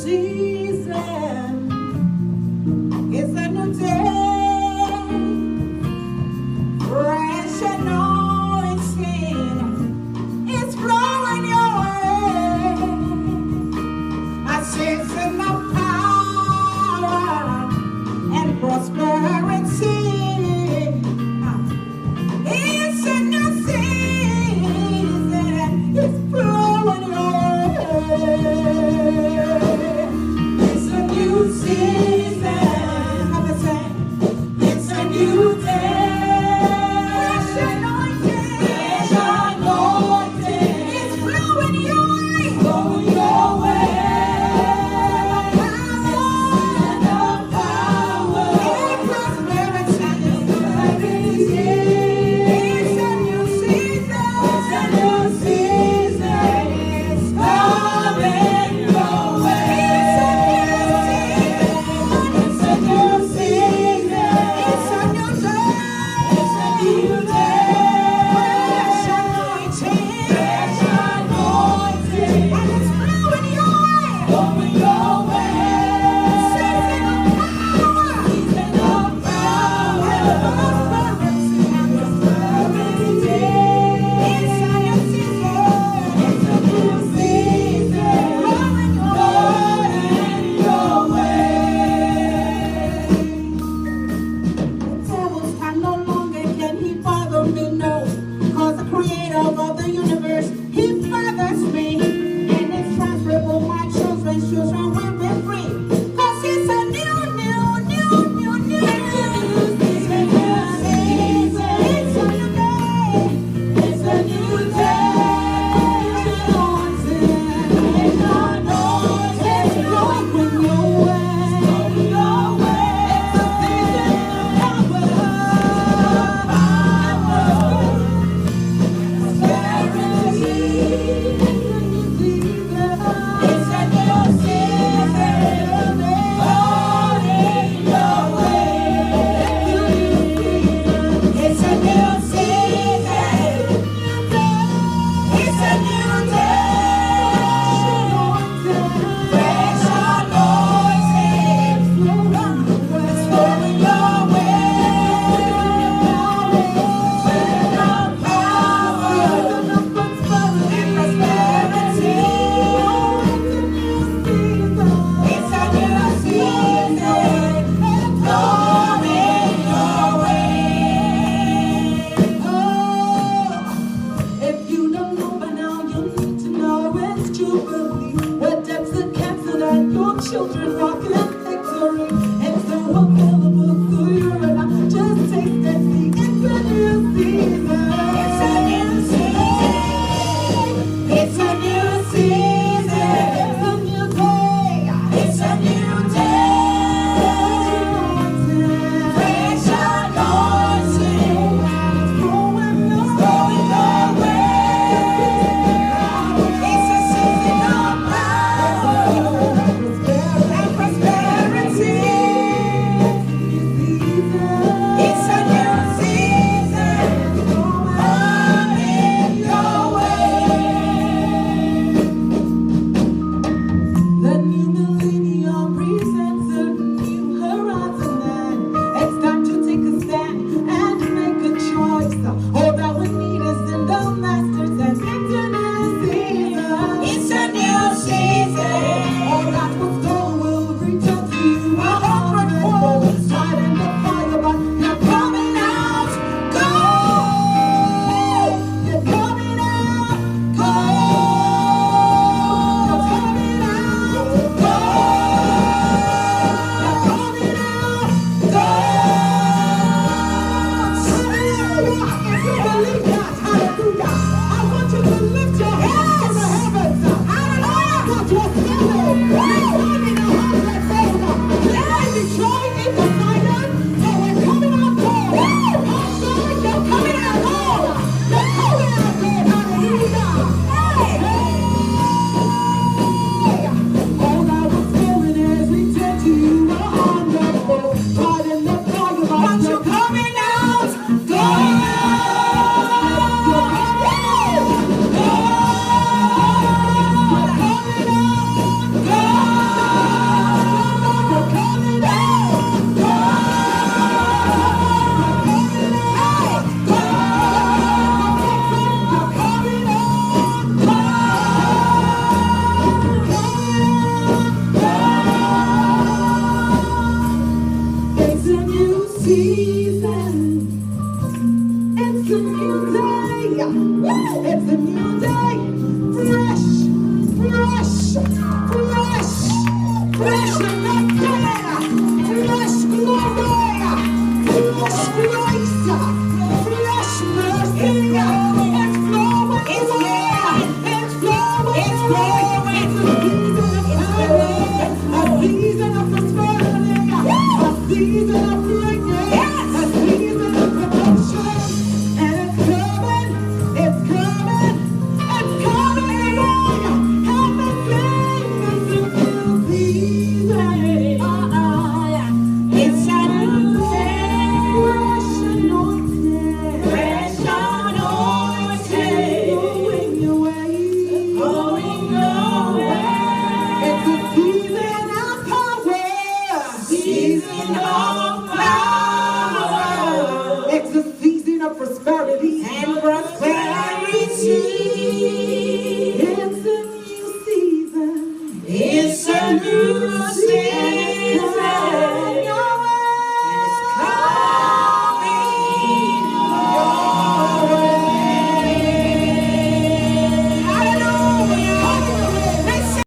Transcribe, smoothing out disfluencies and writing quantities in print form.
season. It's a new day. Fresh anointing. It's flowing your way. I sense in the power and prosperity. It's a new season. It's flowing your way. It's a new season. Have a say. It's a new day. Fresh anointing. Fresh anointing. It's flowing your way. Flowing your way. The power and prosperity. It's a new season. It's a new season. It's coming your way. It's a new season. It's a new day. It's a new day. Fresh anointing. Fresh anointing. And it's flowing your way. Flowing your way. Season of power. Season of power. And prosperity. And prosperity. It's a new season. It's a new season. Flowing your way. The devil's time no longer can he bother me, no. Cause the creator of the universe, he fathers me. And it's transferable, my children's children will be free. Cause it's a new season. It's a new day. It's a new day. It's anointing. It's anointing. It's flowing your way. Flowing your way. It's a season of power. Prosperity. It's a new season. Flowing your way. It's a new season. It's a new day. Fresh anointing. It's flowing your way. Season of power and prosperity. It's a new season. Flowing your way. Oh, if you don't know by now, you need to know it's Jubilee. What depths of cancer that your children walk in victory. It's so available to you and I just taste and see. It's a new season. It's a new season. It's a new season. It's a new day. It's a new day. Fresh anointing. It's flowing your way. It's a season of power and prosperity. It's a new season. Coming your way. The new